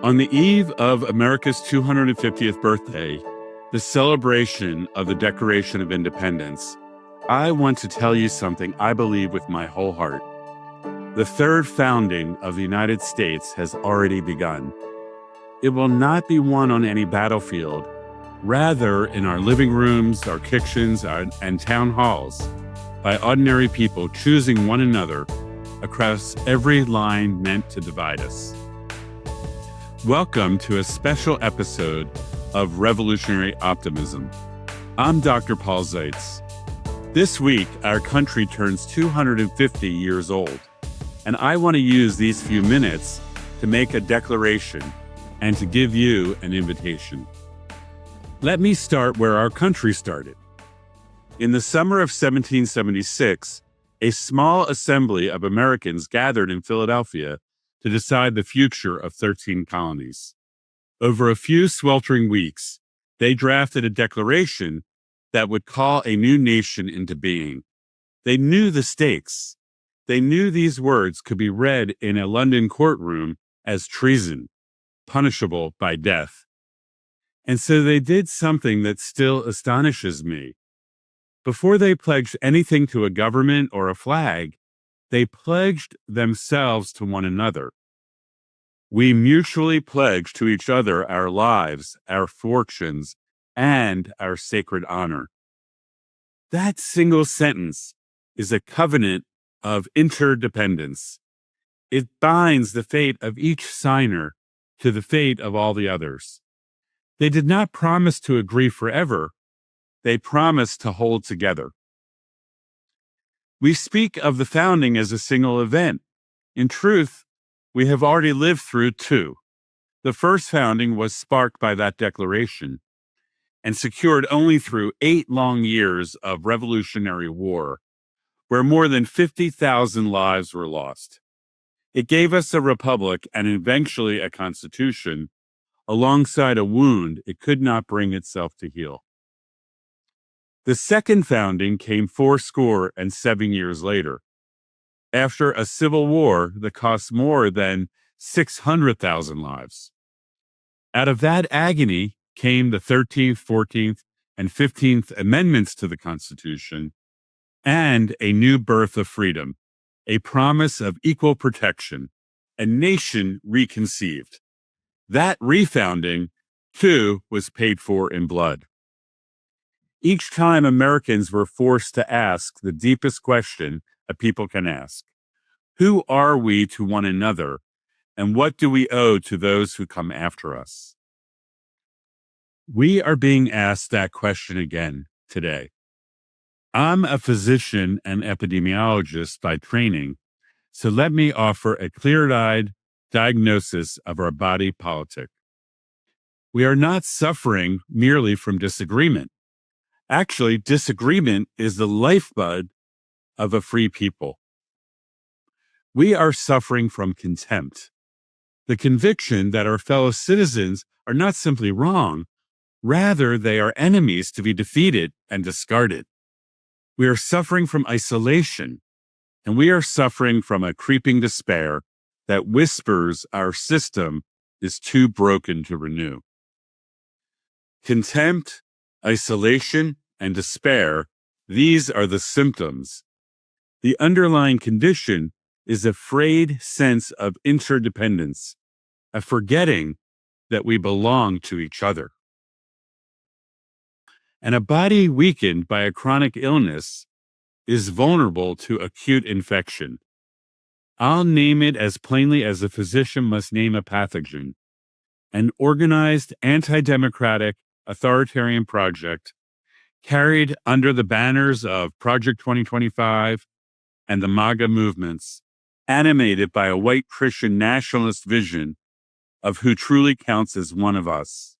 On the eve of America's 250th birthday, the celebration of the Declaration of Independence, I want to tell you something I believe with my whole heart. The third founding of the United States has already begun. It will not be won on any battlefield, rather in our living rooms, our kitchens, and town halls, by ordinary people choosing one another across every line meant to divide us. Welcome to a special episode of Revolutionary Optimism. I'm Dr. Paul Zeitz. This week, our country turns 250 years old, and I want to use these few minutes to make a declaration and to give you an invitation. Let me start where our country started. In the summer of 1776, a small assembly of Americans gathered in Philadelphia to decide the future of 13 colonies. Over a few sweltering weeks, they drafted a declaration that would call a new nation into being. They knew the stakes. They knew these words could be read in a London courtroom as treason, punishable by death. And so they did something that still astonishes me. Before they pledged anything to a government or a flag, they pledged themselves to one another. We mutually pledge to each other our lives, our fortunes, and our sacred honor. That single sentence is a covenant of interdependence. It binds the fate of each signer to the fate of all the others. They did not promise to agree forever. They promised to hold together. We speak of the founding as a single event. In truth, we have already lived through two. The first founding was sparked by that declaration and secured only through 8 long years of Revolutionary War, where more than 50,000 lives were lost. It gave us a republic and eventually a constitution, alongside a wound it could not bring itself to heal. The second founding came 77 years later, after a civil war that cost more than 600,000 lives. Out of that agony came the 13th, 14th, and 15th Amendments to the Constitution and a new birth of freedom, a promise of equal protection, a nation reconceived. That refounding, too, was paid for in blood. Each time Americans were forced to ask the deepest question a people can ask: who are we to one another, and what do we owe to those who come after us? We are being asked that question again today. I'm a physician and epidemiologist by training, so let me offer a clear-eyed diagnosis of our body politic. We are not suffering merely from disagreement. Actually, disagreement is the lifeblood of a free people. We are suffering from contempt, the conviction that our fellow citizens are not simply wrong, rather they are enemies to be defeated and discarded. We are suffering from isolation, and we are suffering from a creeping despair that whispers our system is too broken to renew. Contempt, isolation, and despair, these are the symptoms. The underlying condition is a frayed sense of interdependence, a forgetting that we belong to each other. And a body weakened by a chronic illness is vulnerable to acute infection. I'll name it as plainly as a physician must name a pathogen: an organized, anti-democratic, authoritarian project carried under the banners of Project 2025 and the MAGA movements, animated by a white Christian nationalist vision of who truly counts as one of us.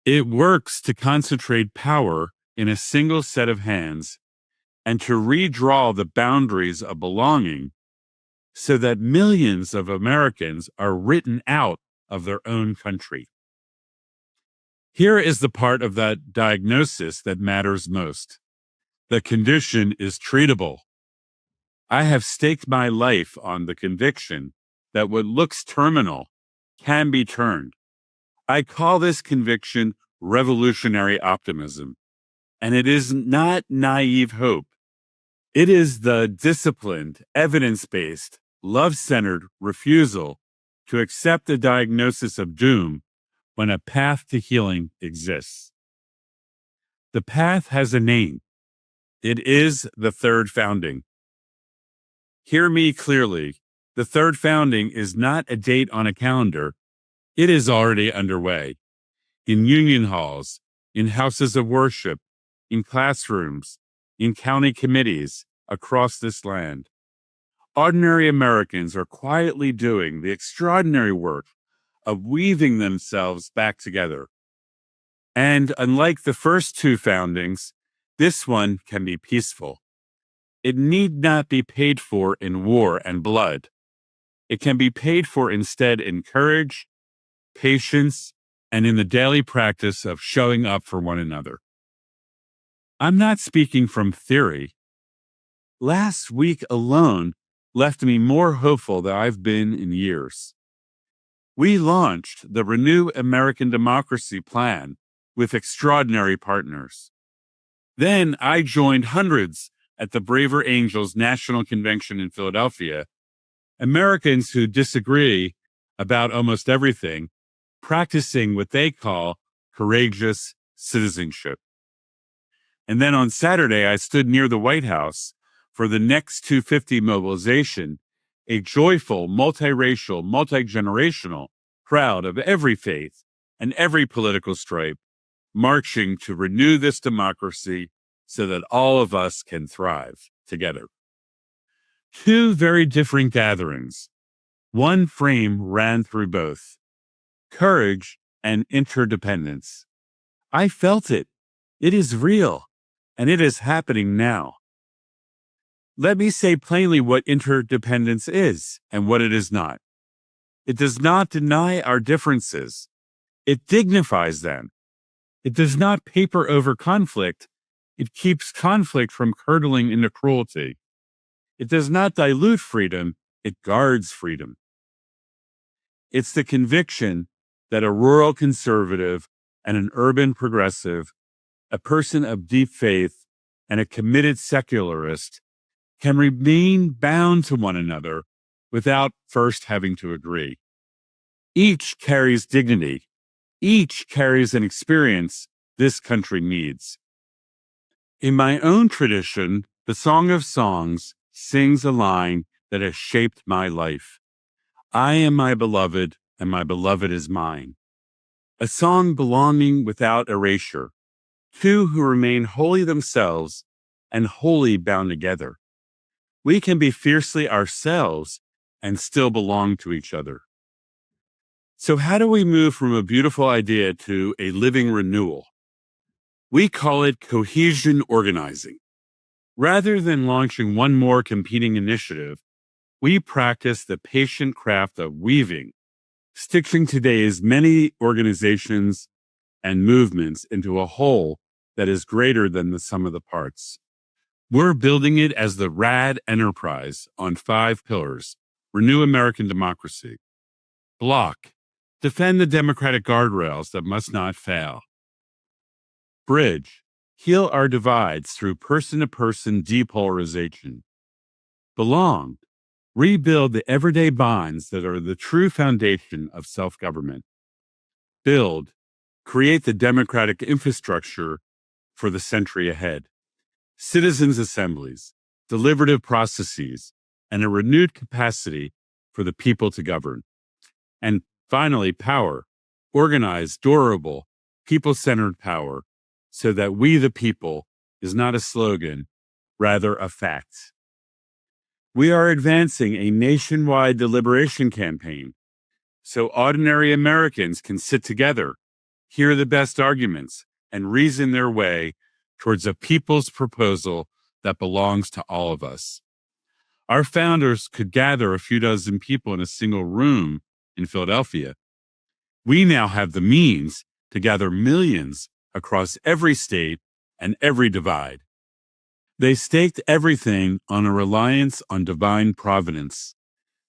It works to concentrate power in a single set of hands and to redraw the boundaries of belonging so that millions of Americans are written out of their own country. Here is the part of that diagnosis that matters most. The condition is treatable. I have staked my life on the conviction that what looks terminal can be turned. I call this conviction revolutionary optimism, and it is not naive hope. It is the disciplined, evidence-based, love-centered refusal to accept the diagnosis of doom when a path to healing exists. The path has a name. It is the third founding. Hear me clearly. The third founding is not a date on a calendar. It is already underway. In union halls, in houses of worship, in classrooms, in county committees across this land. Ordinary Americans are quietly doing the extraordinary work of weaving themselves back together. And unlike the first two foundings, this one can be peaceful. It need not be paid for in war and blood. It can be paid for instead in courage, patience, and in the daily practice of showing up for one another. I'm not speaking from theory. Last week alone left me more hopeful than I've been in years. We launched the Renew American Democracy plan with extraordinary partners. Then I joined hundreds at the Braver Angels National Convention in Philadelphia, Americans who disagree about almost everything, practicing what they call courageous citizenship. And then on Saturday, I stood near the White House for the Next 250 mobilization, a joyful, multiracial, multi-generational crowd of every faith and every political stripe, marching to renew this democracy so that all of us can thrive together. Two very different gatherings. One frame ran through both: courage and interdependence. I felt it. It is real, and it is happening now. Let me say plainly what interdependence is and what it is not. It does not deny our differences. It dignifies them. It does not paper over conflict. It keeps conflict from curdling into cruelty. It does not dilute freedom. It guards freedom. It's the conviction that a rural conservative and an urban progressive, a person of deep faith and a committed secularist, can remain bound to one another without first having to agree. Each carries dignity. Each carries an experience this country needs. In my own tradition, the Song of Songs sings a line that has shaped my life. I am my beloved, and my beloved is mine. A song belonging without erasure, two who remain wholly themselves and wholly bound together. We can be fiercely ourselves and still belong to each other. So how do we move from a beautiful idea to a living renewal? We call it cohesion organizing. Rather than launching one more competing initiative, we practice the patient craft of weaving, stitching today's many organizations and movements into a whole that is greater than the sum of the parts. We're building it as the RAD enterprise on 5 pillars: Renew American Democracy. Block, defend the democratic guardrails that must not fail. Bridge, heal our divides through person-to-person depolarization. Belong, rebuild the everyday bonds that are the true foundation of self-government. Build, create the democratic infrastructure for the century ahead. Citizens' assemblies, deliberative processes, and a renewed capacity for the people to govern. And finally, power, organized, durable, people-centered power, so that we the people is not a slogan, rather a fact. We are advancing a nationwide deliberation campaign so ordinary Americans can sit together, hear the best arguments, and reason their way towards a people's proposal that belongs to all of us. Our founders could gather a few dozen people in a single room in Philadelphia. We now have the means to gather millions across every state and every divide. They staked everything on a reliance on divine providence.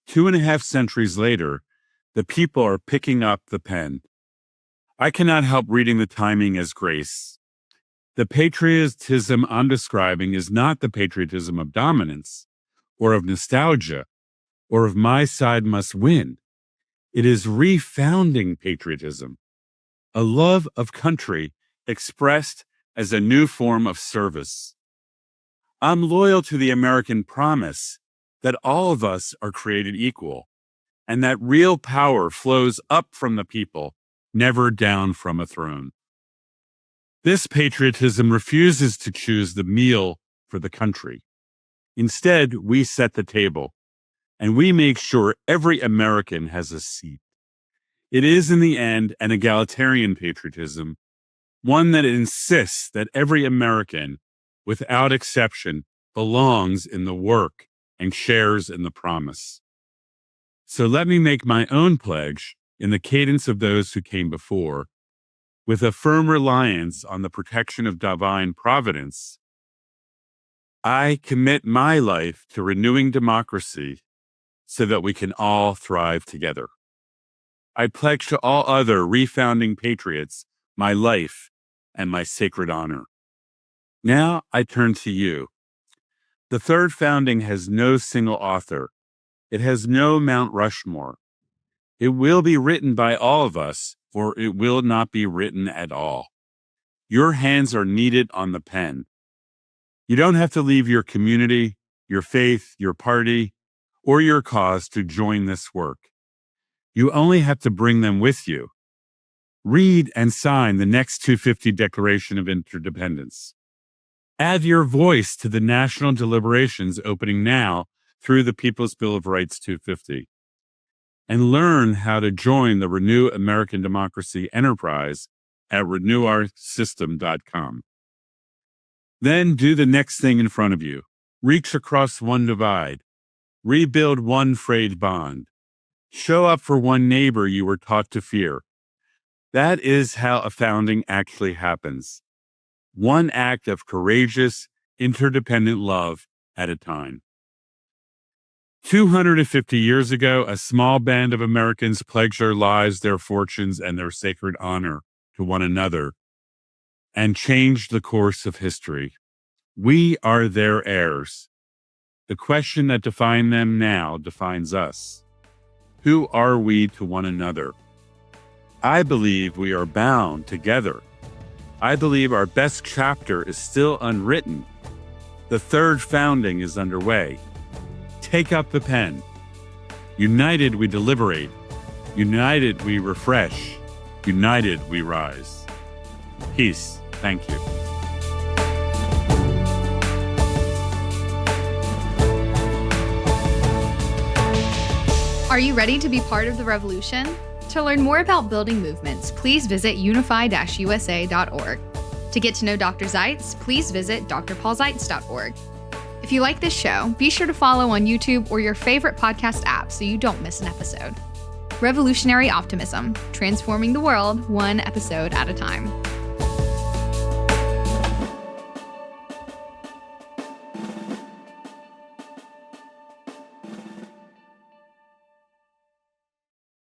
2.5 centuries later, The people are picking up the pen. I cannot help reading the timing as grace. The patriotism I'm describing is not the patriotism of dominance, or of nostalgia, or of my side must win. It is refounding patriotism, a love of country expressed as a new form of service. I'm loyal to the American promise that all of us are created equal, and that real power flows up from the people, never down from a throne. This patriotism refuses to choose the meal for the country. Instead, we set the table, and we make sure every American has a seat. It is, in the end, an egalitarian patriotism, one that insists that every American, without exception, belongs in the work and shares in the promise. So let me make my own pledge in the cadence of those who came before, with a firm reliance on the protection of divine providence. I commit my life to renewing democracy so that we can all thrive together. I pledge to all other refounding patriots my life and my sacred honor. Now I turn to you. The third founding has no single author. It has no Mount Rushmore. It will be written by all of us, or it will not be written at all. Your hands are needed on the pen. You don't have to leave your community, your faith, your party, or your cause to join this work. You only have to bring them with you. Read and sign the next 250 Declaration of Interdependence. Add your voice to the national deliberations opening now through the People's Bill of Rights 250. And learn how to join the Renew American Democracy enterprise at renewarsystem.com. Then do the next thing in front of you. Reach across one divide. Rebuild one frayed bond. Show up for one neighbor you were taught to fear. That is how a founding actually happens. One act of courageous, interdependent love at a time. 250 years ago, a small band of Americans pledged their lives, their fortunes, and their sacred honor to one another and changed the course of history. We are their heirs. The question that defined them now defines us. Who are we to one another? I believe we are bound together. I believe our best chapter is still unwritten. The third founding is underway. Take up the pen. United we deliberate. United we refresh. United we rise. Peace. Thank you. Are you ready to be part of the revolution? To learn more about building movements, please visit unify-usa.org. To get to know Dr. Zeitz, please visit drpaulzeitz.org. If you like this show, be sure to follow on YouTube or your favorite podcast app so you don't miss an episode. Revolutionary Optimism, transforming the world one episode at a time.